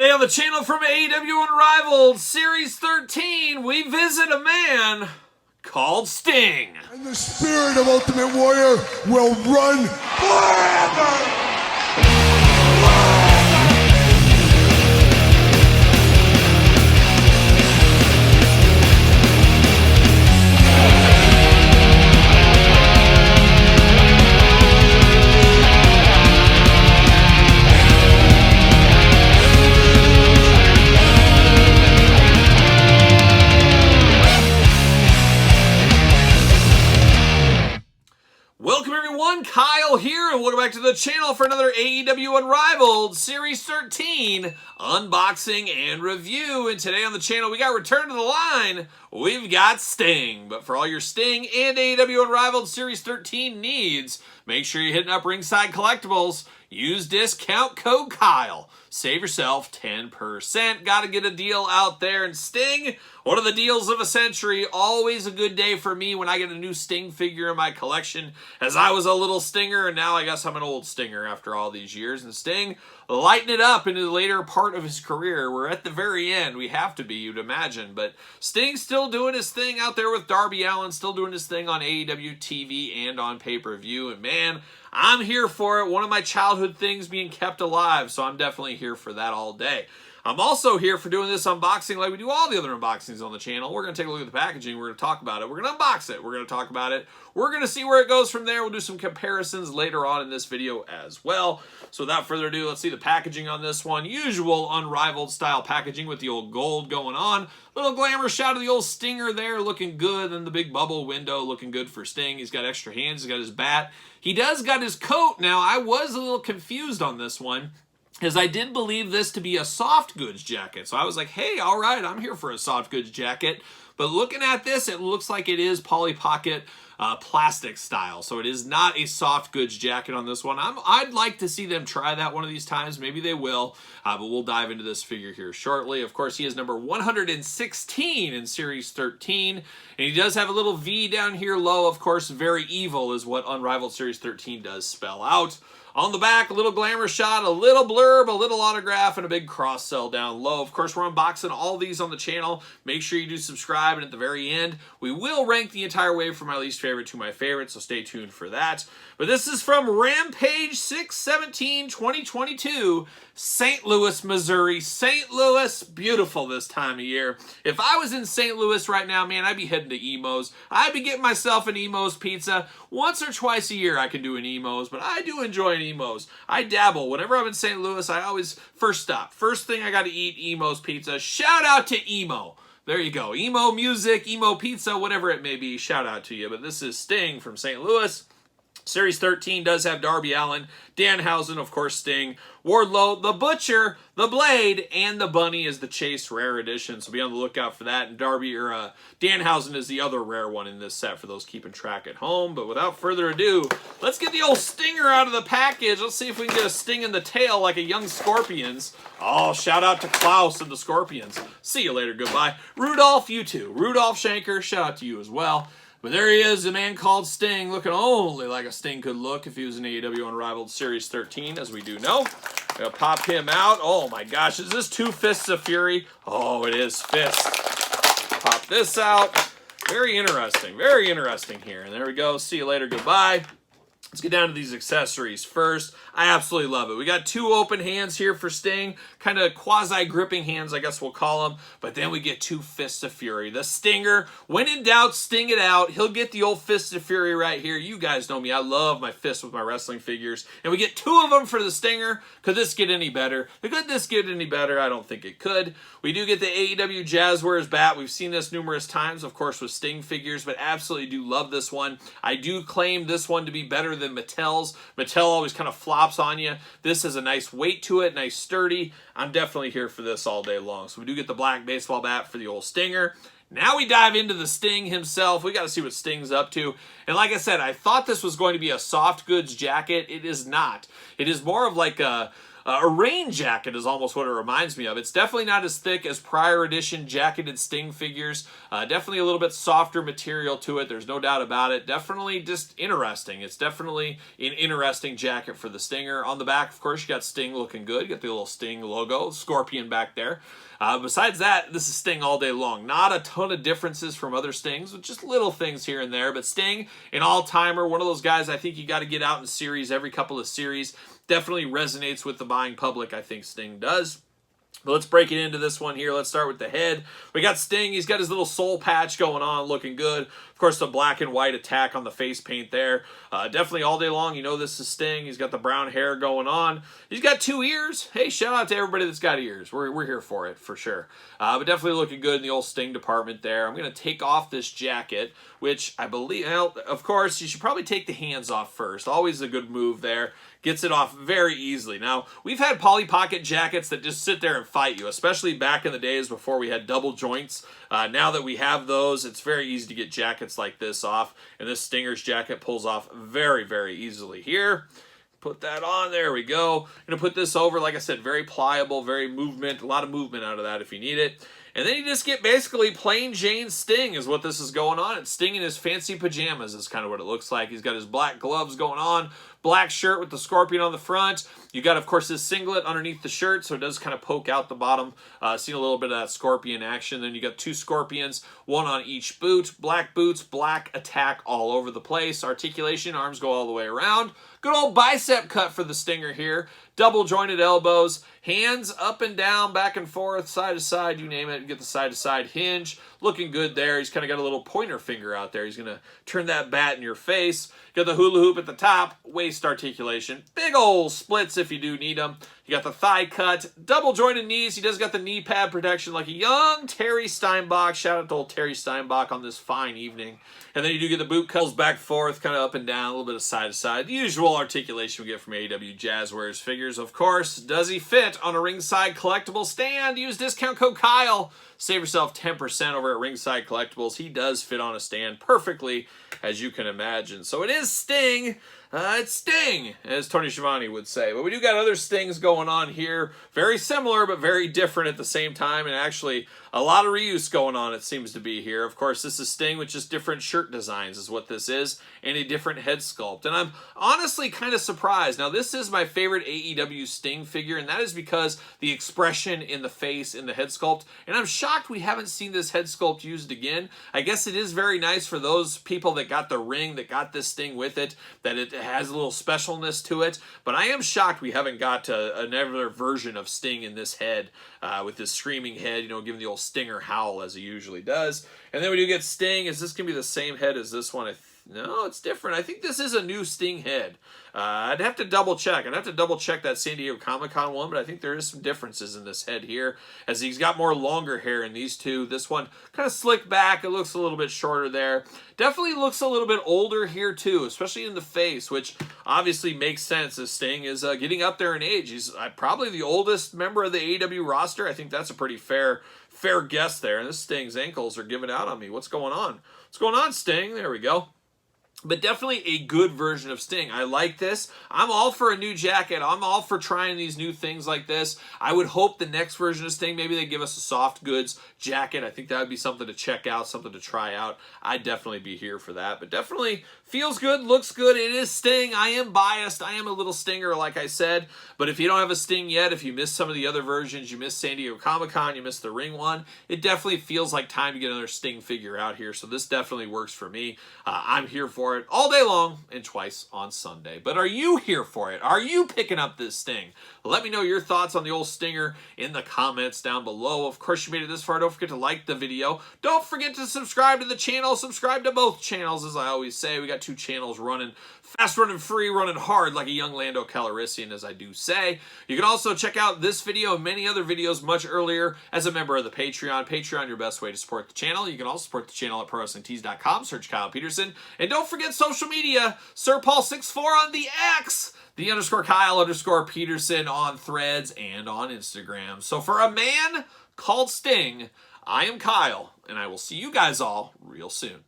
Today on the channel from AEW Unrivaled, Series 13, we visit a man called Sting. And the spirit of Ultimate Warrior will run forever! Welcome everyone, Kyle here, and welcome back to the channel for another AEW Unrivaled Series 13 unboxing and review. And today on the channel we got Return to the Line, we've got Sting. But for all your Sting and AEW Unrivaled Series 13 needs, make sure you're hitting up Ringside Collectibles. Use discount code Kyle. Save yourself 10%. Got to get a deal out there. And Sting, one of the deals of a century. Always a good day for me when I get a new Sting figure in my collection, as I was a little Stinger, and now I guess I'm an old Stinger after all these years. And Sting lighting it up into the later part of his career. We're at the very end. We have to be, you'd imagine. But Sting's still doing his thing out there with Darby Allin, still doing his thing on AEW TV and on pay-per-view. And man, I'm here for it. One of my childhood things being kept alive, so I'm definitely here for that all day. I'm also here for doing this unboxing like we do all the other unboxings on the channel. We're going to take a look at the packaging. We're going to talk about it. We're going to unbox it. We're going to talk about it. We're going to see where it goes from there. We'll do some comparisons later on in this video as well. So without further ado, let's see the packaging on this one. Usual Unrivaled style packaging with the old gold going on. Little glamour shot of the old Stinger there looking good. And the big bubble window looking good for Sting. He's got extra hands. He's got his bat. He does got his coat. Now, I was a little confused on this one, because I did believe this to be a soft goods jacket. So I was like, hey, all right, I'm here for a soft goods jacket. But looking at this, it looks like it is Polly Pocket plastic style. So it is not a soft goods jacket on this one. I'd like to see them try that one of these times. Maybe they will. But we'll dive into this figure here shortly. Of course, he is number 116 in Series 13. And he does have a little V down here low. Of course, very evil is what Unrivaled Series 13 does spell out. On the back, a little glamour shot, a little blurb, a little autograph, and a big cross sell down low. Of course, we're unboxing all these on the channel. Make sure you do subscribe, and at the very end, we will rank the entire wave from my least favorite to my favorite, so stay tuned for that. But this is from Rampage 6/17/2022, St. Louis, Missouri. St. Louis, beautiful this time of year. If I was in St. Louis right now, man, I'd be heading to Emo's. I'd be getting myself an Emo's pizza. Once or twice a year I can do an Emo's, but I do enjoy an Emo's. I dabble. Whenever I'm in St. Louis, I always, first stop. First thing I got to eat, Emo's pizza. Shout out to Emo. There you go. Emo music, Emo pizza, whatever it may be. Shout out to you. But this is Sting from St. Louis. Series 13 does have Darby Allin, Danhausen, of course, Sting, Wardlow, the Butcher, the Blade, and the Bunny is the Chase Rare Edition. So be on the lookout for that. And Danhausen is the other rare one in this set for those keeping track at home. But without further ado, let's get the old Stinger out of the package. Let's see if we can get a sting in the tail like a young Scorpions. Oh, shout out to Klaus and the Scorpions. See you later. Goodbye. Rudolph, you too. Rudolph Schenker, shout out to you as well. But there he is, a man called Sting, looking only like a Sting could look if he was in AEW Unrivaled Series 13, as we do know. Gonna pop him out. Oh my gosh, is this two Fists of Fury? Oh, it is Fists. Pop this out. Very interesting here. And there we go. See you later. Goodbye. Let's get down to these accessories first. I absolutely love it. We got two open hands here for Sting, kind of quasi-gripping hands, I guess we'll call them. But then we get two Fists of Fury. The Stinger, when in doubt, sting it out. He'll get the old Fist of Fury right here. You guys know me. I love my fists with my wrestling figures. And we get two of them for the Stinger. Could this get any better? Could this get any better? I don't think it could. We do get the AEW Jazzwares bat. We've seen this numerous times, of course, with Sting figures, but absolutely do love this one. I do claim this one to be better than Mattel's. Mattel always kind of flops on you. This has a nice weight to it, nice sturdy. I'm definitely here for this all day long. So we do get the black baseball bat for the old Stinger. Now we dive into the Sting himself. We got to see what Sting's up to. And like I said, I thought this was going to be a soft goods jacket. It is not. It is more of like a A rain jacket is almost what it reminds me of. It's definitely not as thick as prior edition jacketed Sting figures. Definitely a little bit softer material to it. There's no doubt about it. Definitely just interesting. It's definitely an interesting jacket for the Stinger. On the back, of course, you got Sting looking good. You got the little Sting logo, Scorpion back there. Besides that, this is Sting all day long. Not a ton of differences from other Stings, just little things here and there. But Sting, an all-timer, one of those guys I think you got to get out in series every couple of series. Definitely resonates with the buying public, I think Sting does. But let's break it into this one here. Let's start with the head. We got Sting. He's got his little soul patch going on, looking good. Of course, the black and white attack on the face paint there. Definitely all day long, you know this is Sting. He's got the brown hair going on. He's got 2 ears. Hey, shout out to everybody that's got ears. We're here for it, for sure. But definitely looking good in the old Sting department there. I'm going to take off this jacket, which I believe, well, of course, you should probably take the hands off first. Always a good move there. Gets it off very easily. Now, we've had Polly Pocket jackets that just sit there and fight you, especially back in the days before we had double joints. Now that we have those, it's very easy to get jackets like this off, and this Stinger's jacket pulls off very, very easily here. Put that on. There we go. Going to put this over. Like I said, very pliable, very movement. A lot of movement out of that if you need it. And then you just get basically plain Jane Sting is what this is going on. It's Sting in his fancy pajamas is kind of what it looks like. He's got his black gloves going on, black shirt with the scorpion on the front. You got, of course, his singlet underneath the shirt, so it does kind of poke out the bottom. Seeing a little bit of that scorpion action. Then you got 2 scorpions, one on each boot. Black boots, black attack all over the place. Articulation, arms go all the way around. Good old bicep cut for the Stinger here. Double jointed elbows, hands up and down, back and forth, side to side, you name it. Get the side to side hinge. Looking good there. He's kind of got a little pointer finger out there. He's going to turn that bat in your face. Got the hula hoop at the top, waist articulation. Big old splits if you do need them. You got the thigh cut, double jointed knees. He does got the knee pad protection like a young Terry Steinbach. Shout out to old Terry Steinbach on this fine evening. And then you do get the boot cuts back and forth, kind of up and down, a little bit of side to side. The usual articulation we get from AEW Jazzwares figures, of course. Does he fit on a Ringside Collectible stand? Use discount code Kyle. Save yourself 10% over at Ringside Collectibles. He does fit on a stand perfectly, as you can imagine. So it is Sting. It's Sting, as Tony Schiavone would say. But we do got other Stings going on here. Very similar, but very different at the same time. And actually, a lot of reuse going on, it seems to be here. Of course, this is Sting with just different shirt designs is what this is. And a different head sculpt. And I'm honestly kind of surprised. Now, this is my favorite AEW Sting figure. And that is because the expression in the face, in the head sculpt. And I'm shocked we haven't seen this head sculpt used again. I guess it is very nice for those people that got the ring, that got this Sting with it, that it has a little specialness to it. But I am shocked we haven't got another version of Sting in this head with this screaming head, you know, giving the old Stinger howl as he usually does. And then we do get Sting. Is this going to be the same head as this one? No, it's different. I think this is a new Sting head. I'd have to double check. I'd have to double check that San Diego Comic-Con one, but I think there is some differences in this head here, as he's got more longer hair in these two. This one kind of slicked back. It looks a little bit shorter there. Definitely looks a little bit older here too, especially in the face, which obviously makes sense as Sting is getting up there in age. He's probably the oldest member of the AEW roster. I think that's a pretty fair guess there. And this Sting's ankles are giving out on me. What's going on? What's going on, Sting? There we go. But definitely a good version of Sting. I like this. I'm all for a new jacket. I'm all for trying these new things like this. I would hope the next version of Sting, maybe they give us a soft goods jacket. I think that would be something to check out, something to try out. I'd definitely be here for that. But definitely feels good, looks good. It is Sting. I am biased. I am a little Stinger, like I said. But if you don't have a Sting yet, if you missed some of the other versions, you missed San Diego Comic-Con, you missed the ring one, it definitely feels like time to get another Sting figure out here. So this definitely works for me. I'm here for it all day long and twice on Sunday. But are you here for it? Are you picking up this Sting? Let me know your thoughts on the old Stinger in the comments down below. Of course, you made it this far. Don't forget to like the video. Don't forget to subscribe to the channel. Subscribe to both channels, as I always say. We got 2 channels running. Fast, running free, running hard like a young Lando Calrissian, as I do say. You can also check out this video and many other videos much earlier as a member of the Patreon. Patreon, your best way to support the channel. You can also support the channel at ProWrestlingTees.com. Search Kyle Peterson. And don't forget social media. SirPaul64 on the X. The _Kyle_Peterson on Threads and on Instagram. So for a man called Sting, I am Kyle, and I will see you guys all real soon.